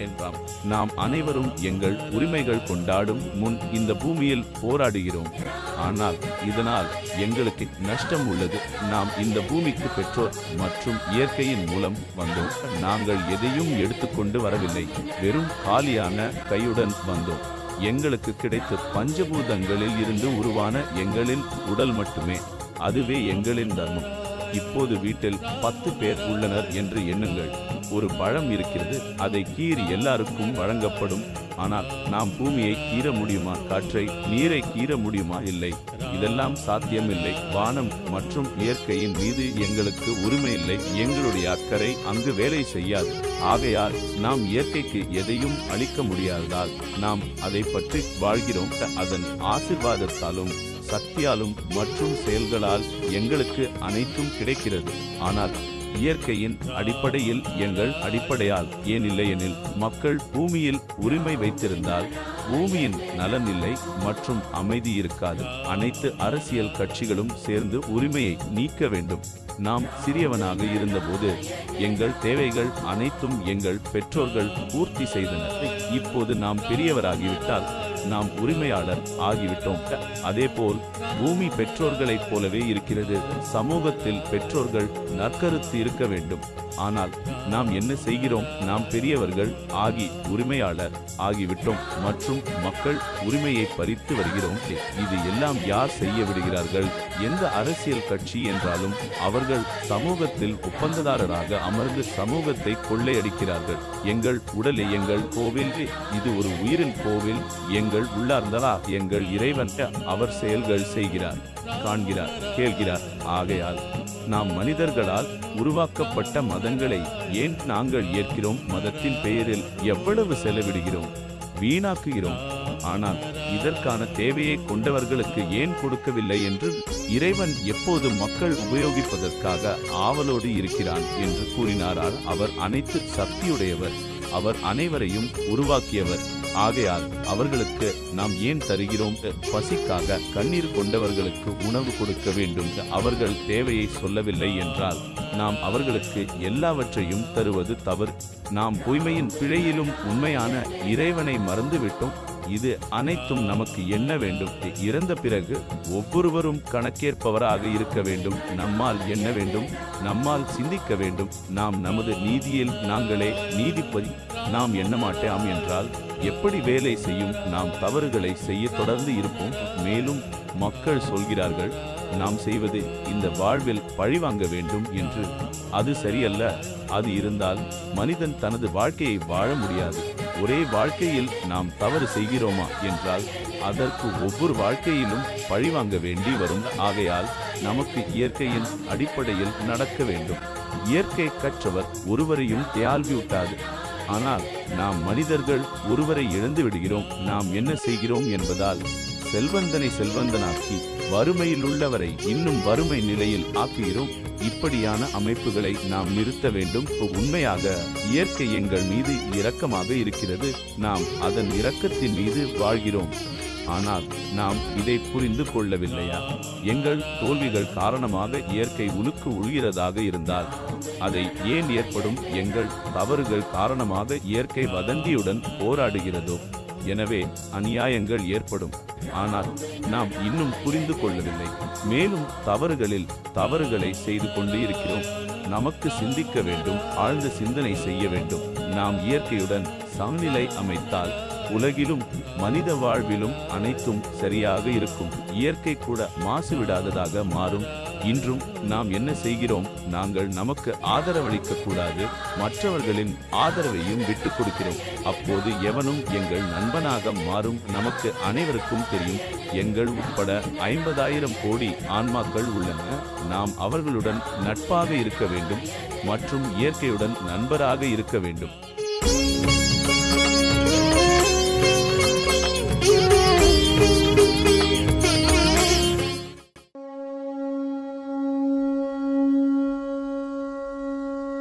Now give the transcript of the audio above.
என்றாம். நாம் அனைவரும் எங்கள் உரிமைகள் கொண்டாடும் முன் இந்த பூமியில் போராடுகிறோம். ஆனால் இதனால் எங்களுக்கு நஷ்டம் உள்ளது. நாம் இந்த பூமிக்கு பெற்றோர் மற்றும் இயற்கையின் மூலம் வந்தோம். நாங்கள் எதையும் எடுத்துக்கொண்டு வரவில்லை. வெறும் காலியான கையுடன் வந்தோம். எங்களுக்கு கிடைத்த பஞ்சபூதங்களில் இருந்து உருவான எங்களின் உடல் மட்டுமே. அதுவே எங்களின் தர்மம். இப்போது வீட்டில் 10 பேர் உள்ளனர் என்று எண்ணுங்கள். ஒரு பழம் இருக்கிறது. அதை கீறி எல்லாருக்கும் வழங்கப்படும். ஆனால் நாம் பூமியை கீற முடியுமா? காற்றை, நீரை கீற முடியுமா? இல்லை. இதெல்லாம் சாத்தியமில்லை. வானம் மற்றும் இயற்கையின் மீது எங்களுக்கு உரிமை இல்லை. எங்களுடைய அக்கறை அங்கு வேலை செய்யாது. ஆகையால் நாம் இயற்கைக்கு எதையும் அளிக்க முடியாததால் நாம் அதை பற்றி வாழ்கிறோம். அதன் ஆசீர்வாதத்தாலும் சக்தியாலும் மற்றும் செயல்களால் எங்களுக்கு அனைத்தும் கிடைக்கிறது. ஆனால் இயற்கையின் அடிப்படையில் எங்கள் அடிப்படையால் ஏன் இல்லையெனில் மக்கள் பூமியில் உரிமை வைத்திருந்தால் பூமியின் நலன் இல்லை மற்றும் அமைதி இருக்காது. அனைத்து அரசியல் கட்சிகளும் சேர்ந்து உரிமையை நீக்க வேண்டும். நாம் சிறியவனாக இருந்தபோது எங்கள் தேவைகள் அனைத்தும் எங்கள் பெற்றோர்கள் பூர்த்தி செய்தனர். இப்போது நாம் பெரியவராகிவிட்டால் நாம் உரிமையாளர் ஆகிவிட்டோம். அதேபோல் பூமி பெற்றோர்களைப் போலவே இருக்கிறது. சமூகத்தில் பெற்றோர்கள் நற்கருத்து இருக்க வேண்டும். ஆனால் நாம் என்ன செய்கிறோம்? நாம் பெரியவர்கள் ஆகி உரிமையாளர் ஆகிவிட்டோம் மற்றும் மக்கள் உரிமையை பறித்து வருகிறோம். இது எல்லாம் யார் செய்ய விடுகிறார்கள்? எந்த அரசியல் கட்சி என்றாலும் அவர்கள் சமூகத்தில் ஒப்பந்ததாரராக அமர்ந்து சமூகத்தை கொள்ளையடிக்கிறார்கள். எங்கள் உடலே எங்கள் கோவில். இது ஒரு உயிரின் கோவில். எங்கள் உள்ளார்ந்தலா எங்கள் இறைவன். அவர் செயல்கள் செய்கிறார், காண்கிறார், கேள்கிறார். ஆகையால் நாம் மனிதர்களால் உருவாக்கப்பட்ட மதங்களை ஏன் நாங்கள் ஏற்கிறோம்? மதத்தின் பெயரில் எவ்வளவு செலவிடுகிறோம், வீணாக்குகிறோம். ஆனால் இதற்கான தேவையை கொண்டவர்களுக்கு ஏன் கொடுக்கவில்லை என்று இறைவன் எப்போது மக்கள் உபயோகிப்பதற்காக ஆவலோடு இருக்கிறான் என்று கூறினாரால் அவர் அனைத்து சக்தியுடையவர். அவர் அனைவரையும் உருவாக்கியவர். ஆகையால் அவர்களுக்கு நாம் ஏன் தருகிறோம்? பசிக்காக கண்ணீர் கொண்டவர்களுக்கு உணவு கொடுக்க வேண்டும். அவர்கள் தேவையை சொல்லவில்லை என்றால் நாம் அவர்களுக்கு எல்லாவற்றையும் தருவது தவறு. நாம் பொய்மையின் பிழையிலும் உண்மையான இறைவனை மறந்துவிட்டோம். இது அனைத்தும் நமக்கு என்ன வேண்டும்? இறந்த பிறகு ஒவ்வொருவரும் கணக்கேற்பவராக இருக்க வேண்டும். நம்மால் என்ன வேண்டும்? நம்மால் சிந்திக்க வேண்டும். நாம் நமது நீதியில் நாங்களே நீதிபதி. நாம் எண்ண மாட்டோம் என்றால் எப்படி வேலை செய்யும்? நாம் தவறுகளை செய்ய தொடர்ந்து இருப்போம். மேலும் மக்கள் சொல்கிறார்கள் நாம் செய்வது இந்த வாழ்வில் பழிவாங்க வேண்டும் என்று. அது சரியல்ல. அது இருந்தால் மனிதன் தனது வாழ்க்கையை வாழ முடியாது. ஒரே வாழ்க்கையில் நாம் தவறு செய்கிறோமா என்றால் அதற்கு ஒவ்வொரு வாழ்க்கையிலும் பழிவாங்க வேண்டி வரும். ஆகையால் நமக்கு இயற்கையின் அடிப்படையில் நடக்க வேண்டும். இயற்கை கற்றவர் ஒருவரையும் தேல்விவிட்டாது. ஆனால் நாம் மனிதர்கள் ஒருவரை இழந்து விடுகிறோம். நாம் என்ன செய்கிறோம் என்பதால் செல்வந்தனை செல்வந்தனாக்கி வறுமையில் உள்ளவரை இன்னும் வறுமை நிலையில் ஆக்குகிறோம். இப்படியான அமைப்புகளை நாம் நிறுத்த வேண்டும். உண்மையாக இயற்கை எங்கள் மீது இரக்கமாக இருக்கிறது. நாம் அதன் இரக்கத்தின் மீது வாழ்கிறோம். ஆனால் நாம் இதை புரிந்து கொள்ளவில்லையா? எங்கள் தோல்விகள் காரணமாக இயற்கை உலுக்கு உழுகிறதாக இருந்தால் அதை ஏன் ஏற்படும்? எங்கள் தவறுகள் காரணமாக இயற்கை வதந்தியுடன் போராடுகிறதோ எனவே அநியாயங்கள் ஏற்படும். ஆனால் நாம் இன்னும் புரிந்து கொள்ளவில்லை. மேலும் தவறுகளில் தவறுகளை செய்து கொண்டு இருக்கிறோம். நமக்கு சிந்திக்க வேண்டும், ஆழ்ந்த சிந்தனை செய்ய வேண்டும். நாம் இயற்கையுடன் சமநிலை அமைத்தால் உலகிலும் மனித வாழ்விலும் அனைத்தும் சரியாக இருக்கும். இயற்கை கூட மாசுவிடாததாக மாறும். இன்றும் நாம் என்ன செய்கிறோம்? நாங்கள் நமக்கு ஆதரவளிக்க கூடாது, மற்றவர்களின் ஆதரவையும் விட்டுக் கொடுக்கிறோம். அப்போது எவனும் எங்கள் நண்பனாக மாறும். நமக்கு அனைவருக்கும் தெரியும், எங்கள் உட்பட 50,000 கோடி ஆன்மாக்கள் உள்ளன. நாம் அவர்களுடன் நட்பாக இருக்க வேண்டும் மற்றும் இயற்கையுடன் நண்பராக இருக்க வேண்டும்.